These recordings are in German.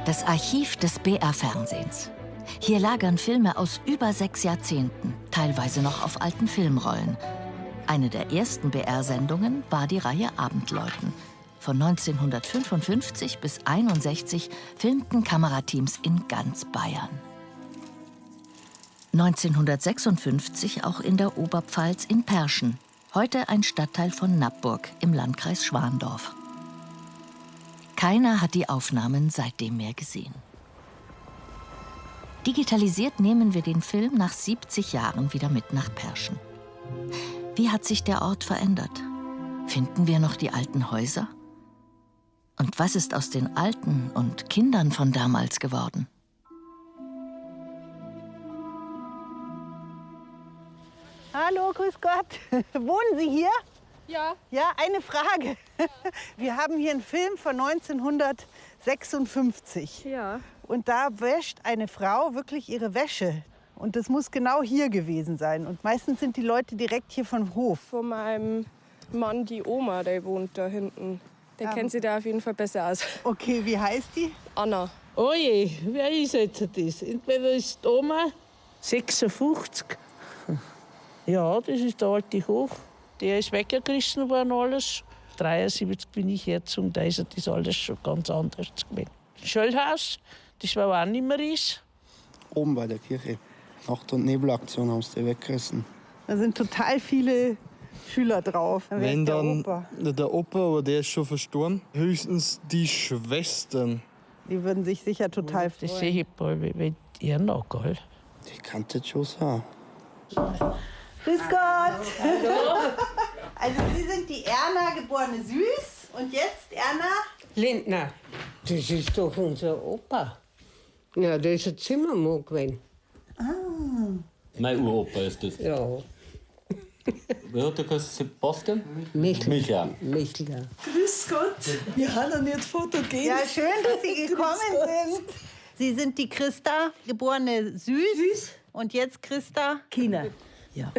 Das Archiv des BR-Fernsehens. Hier lagern Filme aus über 6 Jahrzehnten, teilweise noch auf alten Filmrollen. Eine der ersten BR-Sendungen war die Reihe Abendläuten. Von 1955 bis 1961 filmten Kamerateams in ganz Bayern. 1956 auch in der Oberpfalz in Perschen, heute ein Stadtteil von Nappburg im Landkreis Schwandorf. Keiner hat die Aufnahmen seitdem mehr gesehen. Digitalisiert nehmen wir den Film nach 70 Jahren wieder mit nach Perschen. Wie hat sich der Ort verändert? Finden wir noch die alten Häuser? Und was ist aus den Alten und Kindern von damals geworden? Hallo, grüß Gott. Wohnen Sie hier? Ja. Ja, eine Frage. Ja. Wir haben hier einen Film von 1956. Ja. Und da wäscht eine Frau wirklich ihre Wäsche. Und das muss genau hier gewesen sein. Und meistens sind die Leute direkt hier vom Hof. Von meinem Mann, die Oma, die wohnt da hinten. Der kennt sich da auf jeden Fall besser aus. Okay, wie heißt die? Anna. Oh je, wer ist jetzt das? Entweder ist die Oma 56. Ja, das ist der alte Hof. Der ist weggerissen worden alles. 73 bin ich hergezogen, da ist das alles schon ganz anders gewesen. Schöllhaus, das war auch nicht mehr ist. Oben bei der Kirche. Nacht- und Nebelaktion haben sie weggerissen. Da sind total viele Schüler drauf. Wer Wenn ist der dann Opa? der Opa, aber der ist schon verstorben. Höchstens die Schwestern. Die würden sich sicher total Das freuen. sehe ich bald, wie ihr noch, gell? Die kann das schon sein. Grüß Gott! Hallo! Also Sie sind die Erna, geborene Süß. Und jetzt Erna? Lindner, das ist doch unser Opa. Ja, der ist ein Zimmermann gewesen. Mein Uropa ist das. Ja, Wer hat der geheißen? Sebastian? Michel. Michael. Michel. Grüß Gott, wir haben ja nicht fotogen. Ja, schön, dass Sie gekommen sind. Sie sind die Christa, geborene Süß. Und jetzt Christa? Kinder. Ja,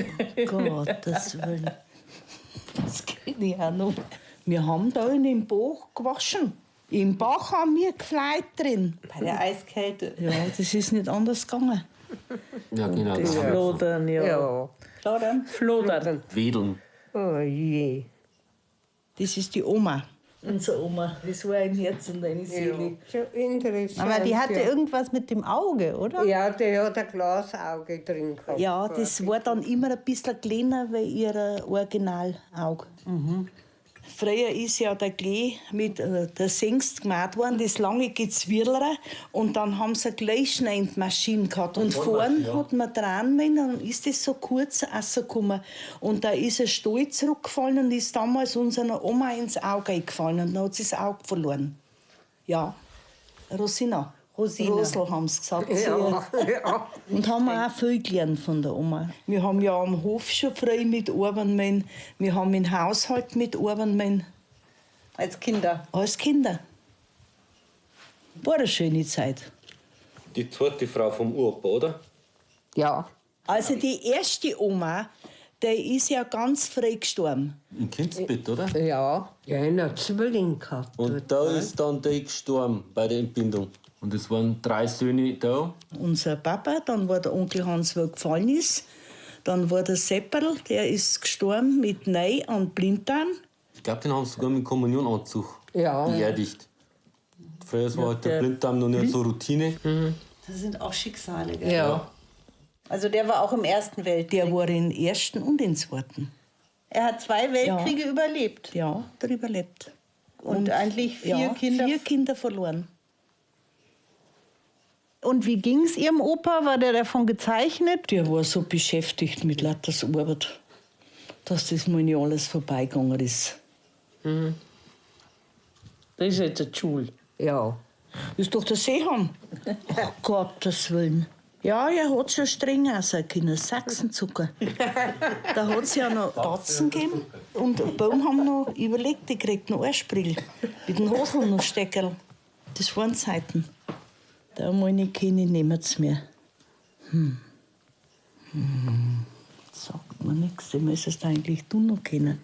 Gottes Willen. Das kenne ich auch noch. Wir haben da in dem Bach gewaschen. Im Bach haben wir gefeit drin. Bei der Eiskälte. Ja, das ist nicht anders gegangen. Ja, genau. Das Flodern, ja. Ja. Flodern. Wedeln. Oh je. Das ist die Oma. Unsere Oma. Das war ein Herz und eine Seele. Schon interessant. Aber die hatte ja. irgendwas mit dem Auge, oder? Ja, der hat ein Glasauge drin gehabt. Ja, das war dann immer ein bisschen kleiner wie ihr Originalauge. Früher ist ja der Klee mit der Sengst gemacht worden, das lange Gezwirlere. Und dann haben sie eine Gleichschneidmaschine gehabt. Und vorne hat man dran müssen, dann ist das so kurz rausgekommen. Und da ist ein Stuhl zurückgefallen und ist damals unserer Oma ins Auge eingefallen. Und dann hat sie das Auge verloren. Ja, Rosina. Rosel haben sie gesagt. Ja, ja. Und haben wir auch viel gelernt von der Oma. Wir haben ja am Hof schon frei mitarbeiten müssen. Wir haben im Haushalt mitarbeiten müssen. Als Kinder. Als Kinder. War eine schöne Zeit. Die zweite Frau vom Uropa, oder? Ja. Also die erste Oma, die ist ja ganz früh gestorben. Im Kindsbett, oder? Ja. Ja, einen Zwilling gehabt. Und da ist dann der gestorben bei der Entbindung. Und es waren 3 Söhne da. Unser Papa, dann war der Onkel Hans, der gefallen ist. Dann war der Sepperl, der ist gestorben mit Nei an Blinddarm. Ich glaube, den haben sie sogar mit Kommunionanzug Ja. beerdigt. Früher war halt der Blinddarm noch nicht so Routine. Das sind auch Schicksale, gell? Ja. Also der war auch im Ersten Weltkrieg. Der war im Ersten und im Zweiten. Er hat 2 Weltkriege überlebt. Ja, der überlebt. Und eigentlich 4 Kinder. 4 Kinder verloren. Und wie ging es Ihrem Opa? War der davon gezeichnet? Der war so beschäftigt mit Latters Arbeit, dass das mal nicht alles vorbeigegangen ist. Das ist jetzt eine Schule. Ja. Das ist doch der Seeham. Ach, Gottes Willen. Ja, er hat schon streng sein können, Sachsenzucker. Da hat es ja noch Tatzen gegeben. Und ein Baum haben noch überlegt, die kriegt noch Einsprügel. Mit dem Hosel noch Steckerl. Das waren Zeiten. Da meine Kinder nehmen es mehr. Sagt mir nichts, das müsstest eigentlich du noch kennen.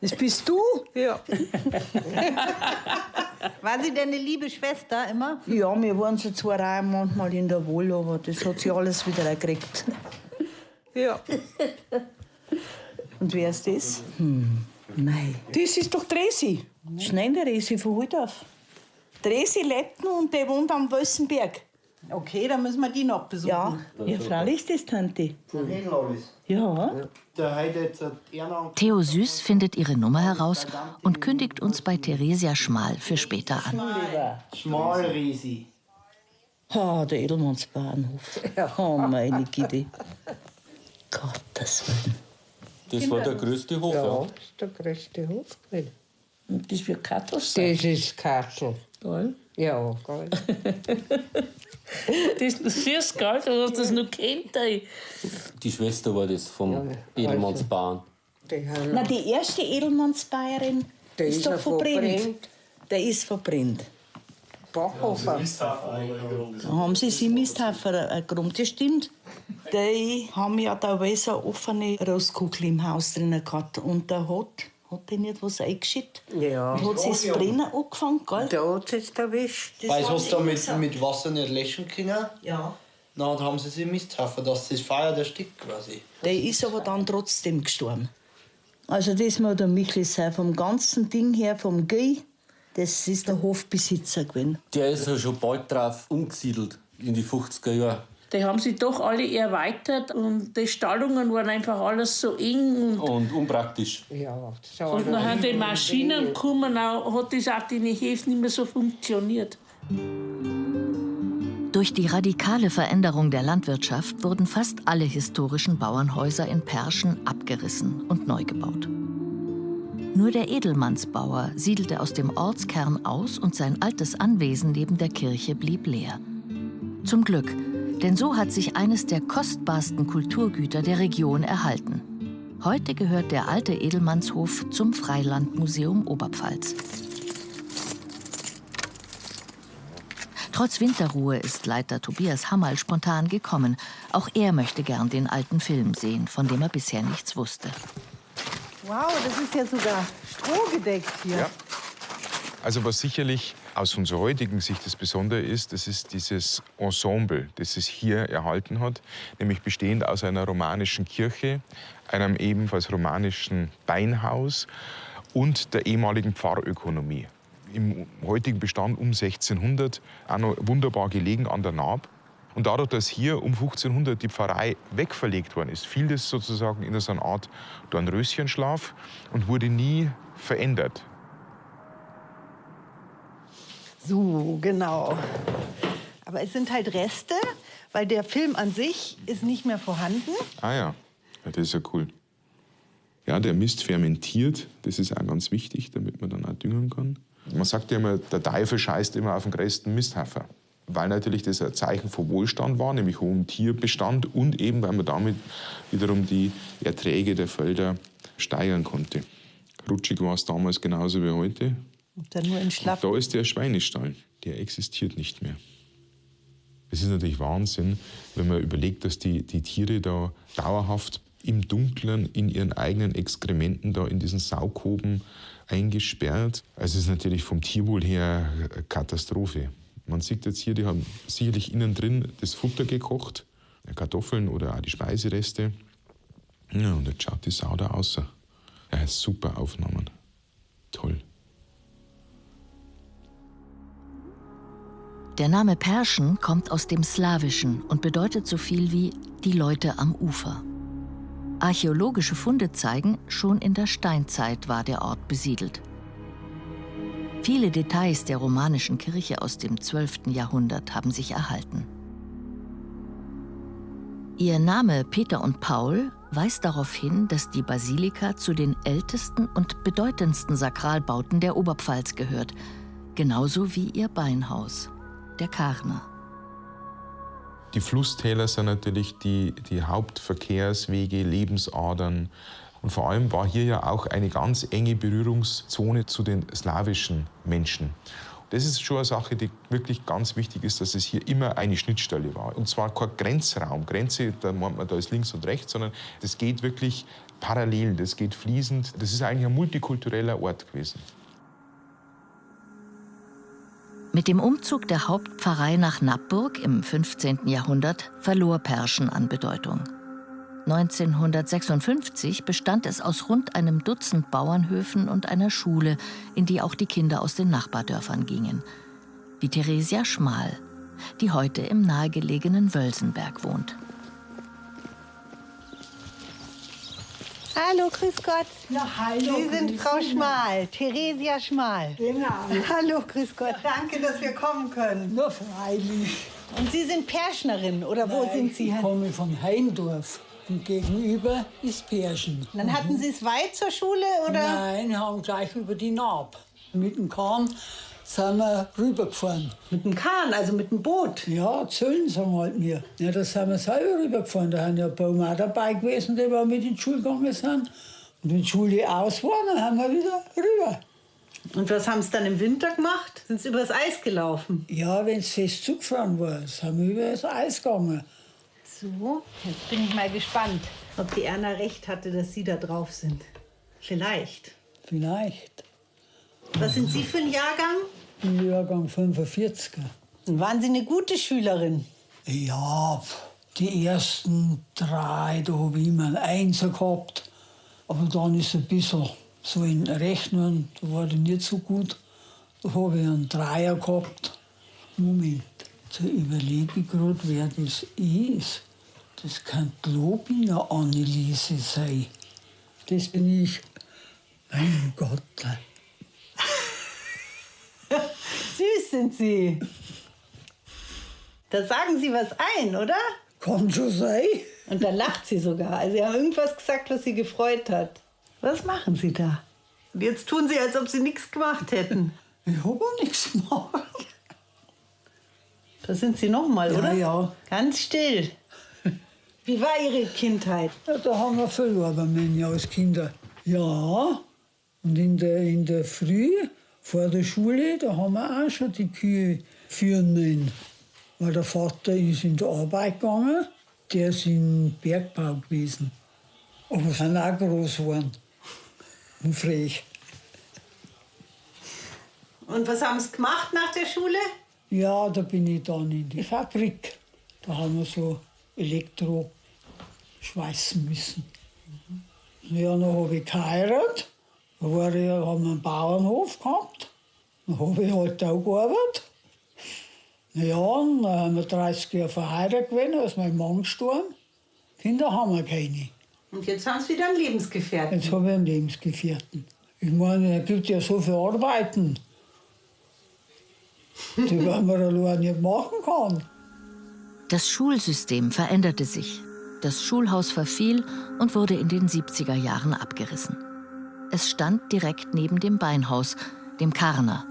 Das bist du? Ja. War sie denn eine liebe Schwester immer? Ja, wir waren so zwei Reihen manchmal in der Wohl, aber das hat sie alles wieder gekriegt. Ja. Und wer ist das? Nein. Das ist doch Dresi. Schnell der Dresi von Huldorf. Dresi lebt noch und der wohnt am Wössenberg. Okay, dann müssen wir die noch besuchen. Ja, ja, freilich ist das, Tante. Ja. Theo Süß findet ihre Nummer heraus und kündigt uns bei Theresia Schmal für später an. Schmalriesi. Ah, der Edelmannsbahnhof. Oh, meine Güte. Gottes Willen. Das war der größte Hof, Ja, ja. das ist der größte Hof gewesen. Und das wird Kattel sein. Das ist Kattel. Gell? Ja, geil. Das ist süß, gell? Du hast das noch kennt. Die Schwester war das vom Edelmannsbahn. Die haben Na, die erste Edelmannsbayerin Der ist ist doch ja verbrennt. verbrennt. Der ist verbrennt. Bachhofer. Da haben sie sie Misthafer geräumt, das stimmt. Die haben ja da eine offene Rostkugel im Haus drin gehabt. Und da hat die nicht was eingeschüttet. Ja. Und hat sie das Brennen angefangen, gell? Da hat es jetzt erwischt. Das Weil haben sie sie da gesagt. mit Wasser nicht löschen können. Ja. Dann haben sie sie Misthaufen, dass das Feuer erstickt quasi. Der ist aber dann trotzdem gestorben. Also das muss der Michel sein, vom ganzen Ding her, vom Gei, das ist der Hofbesitzer gewesen. Der ist ja schon bald drauf umgesiedelt, in die 50er Jahre. Die haben sich doch alle erweitert und die Stallungen waren einfach alles so eng. Und unpraktisch. Ja, das Und dann haben die Maschinen gekommen, auch hat das auch in den Häfen nicht mehr so funktioniert. Durch die radikale Veränderung der Landwirtschaft wurden fast alle historischen Bauernhäuser in Perschen abgerissen und neu gebaut. Nur der Edelmannsbauer siedelte aus dem Ortskern aus und sein altes Anwesen neben der Kirche blieb leer. Zum Glück, denn so hat sich eines der kostbarsten Kulturgüter der Region erhalten. Heute gehört der alte Edelmannshof zum Freilandmuseum Oberpfalz. Trotz Winterruhe ist Leiter Tobias Hammerl spontan gekommen. Auch er möchte gern den alten Film sehen, von dem er bisher nichts wusste. Wow, das ist ja sogar strohgedeckt hier. Ja. Also was sicherlich aus unserer heutigen Sicht das Besondere ist, das ist dieses Ensemble, das es hier erhalten hat, nämlich bestehend aus einer romanischen Kirche, einem ebenfalls romanischen Beinhaus und der ehemaligen Pfarrökonomie. Im heutigen Bestand um 1600 auch noch wunderbar gelegen an der Naab. Und dadurch, dass hier um 1500 die Pfarrei wegverlegt worden ist, fiel das sozusagen in so eine Art Dornröschenschlaf und wurde nie verändert. So, genau. Aber es sind halt Reste, weil der Film an sich ist nicht mehr vorhanden. Ah ja, das ist ja cool. Ja, der Mist fermentiert, das ist auch ganz wichtig, damit man dann auch düngen kann. Man sagt ja immer, der Teufel scheißt immer auf den größten Misthaufen. Weil natürlich das ein Zeichen von Wohlstand war, nämlich hohem Tierbestand und eben, weil man damit wiederum die Erträge der Felder steigern konnte. Rutschig war es damals genauso wie heute. Und dann nur in Schlapp. Da ist der Schweinestall, der existiert nicht mehr. Es ist natürlich Wahnsinn, wenn man überlegt, dass die Tiere da dauerhaft im Dunkeln in ihren eigenen Exkrementen da in diesen Saukoben eingesperrt. Also es ist natürlich vom Tierwohl her eine Katastrophe. Man sieht jetzt hier, die haben sicherlich innen drin das Futter gekocht, Kartoffeln oder auch die Speisereste. Ja, und jetzt schaut die Sau da aus. Ja, super Aufnahmen. Toll. Der Name Perschen kommt aus dem Slawischen und bedeutet so viel wie die Leute am Ufer. Archäologische Funde zeigen, schon in der Steinzeit war der Ort besiedelt. Viele Details der romanischen Kirche aus dem 12. Jahrhundert haben sich erhalten. Ihr Name Peter und Paul weist darauf hin, dass die Basilika zu den ältesten und bedeutendsten Sakralbauten der Oberpfalz gehört, genauso wie ihr Beinhaus, der Karner. Die Flusstäler sind natürlich die Hauptverkehrswege, Lebensadern. Und vor allem war hier ja auch eine ganz enge Berührungszone zu den slawischen Menschen. Das ist schon eine Sache, die wirklich ganz wichtig ist, dass es hier immer eine Schnittstelle war. Und zwar kein Grenzraum. Grenze, da meint man, da ist links und rechts, sondern das geht wirklich parallel, das geht fließend. Das ist eigentlich ein multikultureller Ort gewesen. Mit dem Umzug der Hauptpfarrei nach Nappburg im 15. Jahrhundert verlor Perschen an Bedeutung. 1956 bestand es aus rund einem Dutzend Bauernhöfen und einer Schule, in die auch die Kinder aus den Nachbardörfern gingen. Wie Theresia Schmal, die heute im nahegelegenen Wölsenberg wohnt. Hallo, grüß Gott. Na, hallo. Sie sind Frau Schmal, Theresia Schmal. Genau. Hallo, grüß Gott. Danke, dass wir kommen können. Nur freilich. Und Sie sind Perschnerin, oder wo sind Sie? Ich komme von Heindorf. Und gegenüber ist Perschen. Dann hatten Sie es weit zur Schule, oder? Nein, wir haben gleich über die Naab. Mit dem Kahn sind wir rübergefahren. Mit dem Kahn, also mit dem Boot? Ja, Zöllen sagen halt wir. Ja, da sind wir selber rübergefahren. Da haben ja ein paar auch dabei gewesen, die wir mit in die Schule gegangen sind. Und wenn die Schule aus war, dann haben wir wieder rüber. Und was haben Sie dann im Winter gemacht? Sind Sie übers Eis gelaufen? Ja, wenn es fest zugefahren war, sind wir über das Eis gegangen. So, jetzt bin ich mal gespannt, ob die Erna recht hatte, dass Sie da drauf sind. Vielleicht. Vielleicht. Was sind Sie für ein Jahrgang? Im Jahrgang 45er. Und waren Sie eine gute Schülerin? Ja, die ersten 3, da habe ich immer einen Einser gehabt. Aber dann ist es ein bisschen so in Rechnen, da war ich nicht so gut. Da habe ich einen 3er gehabt. Moment, da überlege ich gerade, wer das ist. Das kann Lobiner Anneliese sein. Das bin ich. Mein Gott. Süß sind Sie. Da sagen Sie was ein, oder? Kann schon sein. Und da lacht sie sogar. Also Sie haben irgendwas gesagt, was Sie gefreut hat. Was machen Sie da? Und jetzt tun Sie, als ob Sie nichts gemacht hätten. Ich habe auch nichts gemacht. Da sind Sie noch mal, oder? Ja. Ganz still. Wie war Ihre Kindheit? Ja, da haben wir verloren, wir als Kinder. Ja, und in der Früh vor der Schule, da haben wir auch schon die Kühe führen müssen. Weil der Vater ist in die Arbeit gegangen, der ist im Bergbau gewesen. Aber sind auch groß geworden und frech. Und was haben Sie gemacht nach der Schule? Ja, da bin ich dann in die Fabrik. Da haben wir so Elektro schweißen müssen. Ja, dann habe ich geheiratet. Da haben wir einen Bauernhof gehabt. Dann habe ich halt auch gearbeitet. Ja, und dann haben wir 30 Jahre verheiratet gewesen, da ist mein Mann gestorben. Kinder haben wir keine. Und jetzt haben Sie wieder einen Lebensgefährten. Jetzt habe ich einen Lebensgefährten. Ich meine, es gibt ja so viel Arbeiten, die man allein nicht machen kann. Das Schulsystem veränderte sich. Das Schulhaus verfiel und wurde in den 70er Jahren abgerissen. Es stand direkt neben dem Beinhaus, dem Karner.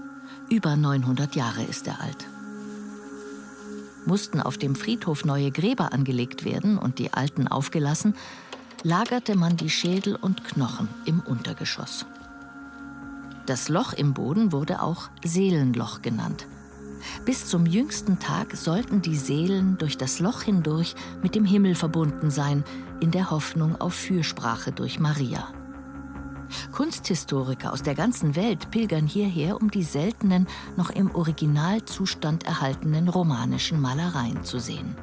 Über 900 Jahre ist er alt. Mussten auf dem Friedhof neue Gräber angelegt werden und die alten aufgelassen, lagerte man die Schädel und Knochen im Untergeschoss. Das Loch im Boden wurde auch Seelenloch genannt. Bis zum jüngsten Tag sollten die Seelen durch das Loch hindurch mit dem Himmel verbunden sein, in der Hoffnung auf Fürsprache durch Maria. Kunsthistoriker aus der ganzen Welt pilgern hierher, um die seltenen, noch im Originalzustand erhaltenen romanischen Malereien zu sehen.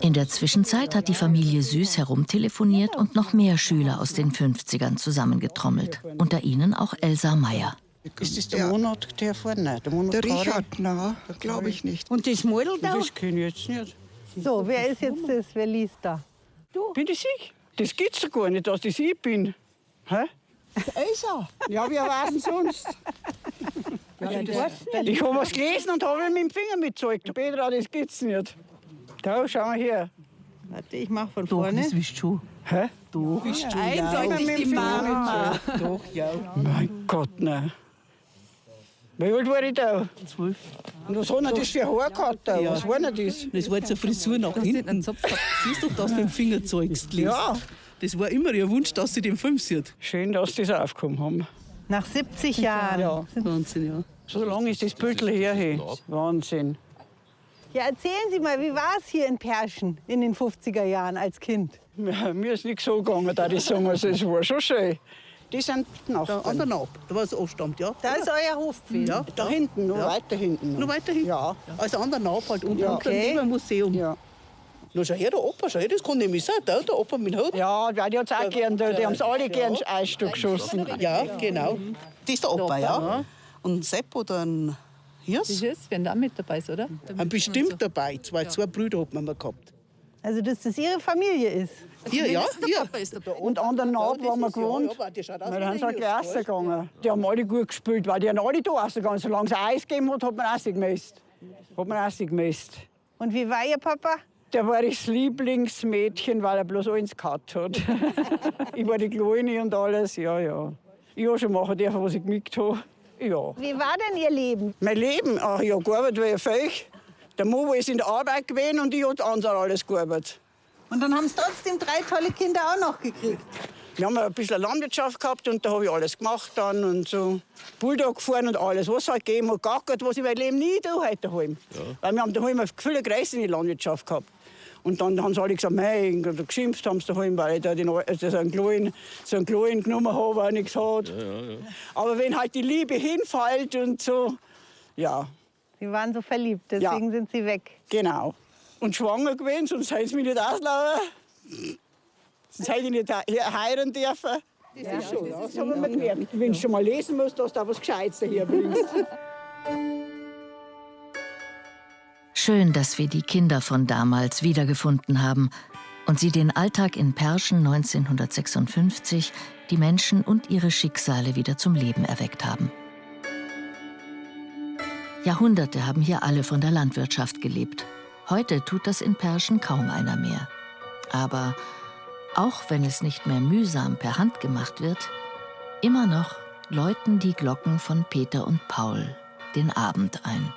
In der Zwischenzeit hat die Familie Süß herumtelefoniert und noch mehr Schüler aus den 50ern zusammengetrommelt. Unter ihnen auch Elsa Meyer. Ist das der Monat, der vorne? Der Richard, na, glaube ich nicht. Und das Mädel da? Das kenne ich jetzt nicht. So, wer ist jetzt das? Wer liest da? Du? Bin ich ich? Das gibt's doch gar nicht, dass das ich bin. Hä? Elsa? Ja, wer war denn sonst? Ich habe was gelesen und habe mit dem Finger mitgezeigt. Petra, das gibt's nicht. Da, schau mal her. Warte, ich mach von vorne. Das bist du. Hä? Du bist du. Eindeutig die Mama. Doch, ja. Mein Gott, nein. Wie alt war ich da? 12. Und was hat er das für Haar gehabt? Da? Ja. Was war denn das? Das war jetzt eine Frisur nach hinten. Siehst du, dass du mit dem Finger zeigst? Ja. Das war immer ihr Wunsch, dass sie den Film sieht. Schön, dass sie das aufgekommen haben. Nach 70 Jahren. Ja. Wahnsinn, ja. So lange ist das Bildel her. Hey. Wahnsinn. Ja, erzählen Sie mal, wie war es hier in Perschen in den 50er Jahren als Kind? Ja, mir ist nichts so gegangen, da ich sagen. Also, es war schon schön. Die sind Nachbarn. An der Naab, da war es anstammt, ja. Da ist euer Hof gewesen? Ja, Da hinten, noch Ja. weiter hinten. Noch weiter hinten? Ja. Also an der Naab halt unten Ja. unter dem Museum. Ja. Na, schau her, der Opa, schau her, das kann nämlich sein. Der Opa mit Hut. Ja, die hat es auch gern, die haben es alle gern ein Stück geschossen. Ja, genau. Das ist der Opa, ja. Und Sepp oder ein Hirs? Die Hirs werden da mit dabei, oder? Ein bestimmt dabei. Zwei Brüder hat man mal gehabt. Also, dass das ihre Familie ist? Hier, ja, hier. Und an der Naab, wo wir gewohnt haben, da haben sie auch gleich rausgegangen. Die haben alle gut gespielt, weil die haben alle da rausgegangen. Solange es Eis gegeben hat, hat man rausgemäßt. Und wie war Ihr Papa? Der war das Lieblingsmädchen, weil er bloß eins gehabt hat. Ich war die Kleine und alles, ja, ja. Ich habe schon machen dürfen, was ich gemacht habe. Ja. Wie war denn Ihr Leben? Mein Leben? Ach ja, gearbeitet war ja viel. Der Mo ist in der Arbeit gewesen und ich habe anderen alles gearbeitet. Und dann haben Sie trotzdem 3 tolle Kinder auch noch gekriegt. Wir haben ein bisschen Landwirtschaft gehabt und da habe ich alles gemacht dann und so. Bulldog gefahren und alles, was es halt gegeben hat, gackert, was ich mein Leben nie tue heute daheim. Ja. Weil wir haben daheim viele Kreise in die Landwirtschaft gehabt. Und dann haben sie alle gesagt, mein Gott, geschimpft haben sie daheim, weil ich da so einen Kleinen genommen habe, weil er nichts hat. Ja. Aber wenn halt die Liebe hinfällt und so, ja. Sie waren so verliebt, deswegen sind Sie weg. Genau. Und schwanger gewesen, sonst hätten sie mich nicht auslaufen. Sonst hätte ich nicht heiraten dürfen. Das ist schon, ja. Das haben wir gemerkt. Wenn du schon mal lesen musst, dass du da was Gescheites daher bringst. Schön, dass wir die Kinder von damals wiedergefunden haben und sie den Alltag in Perschen 1956, die Menschen und ihre Schicksale wieder zum Leben erweckt haben. Jahrhunderte haben hier alle von der Landwirtschaft gelebt. Heute tut das in Perschen kaum einer mehr. Aber auch wenn es nicht mehr mühsam per Hand gemacht wird, immer noch läuten die Glocken von Peter und Paul den Abend ein.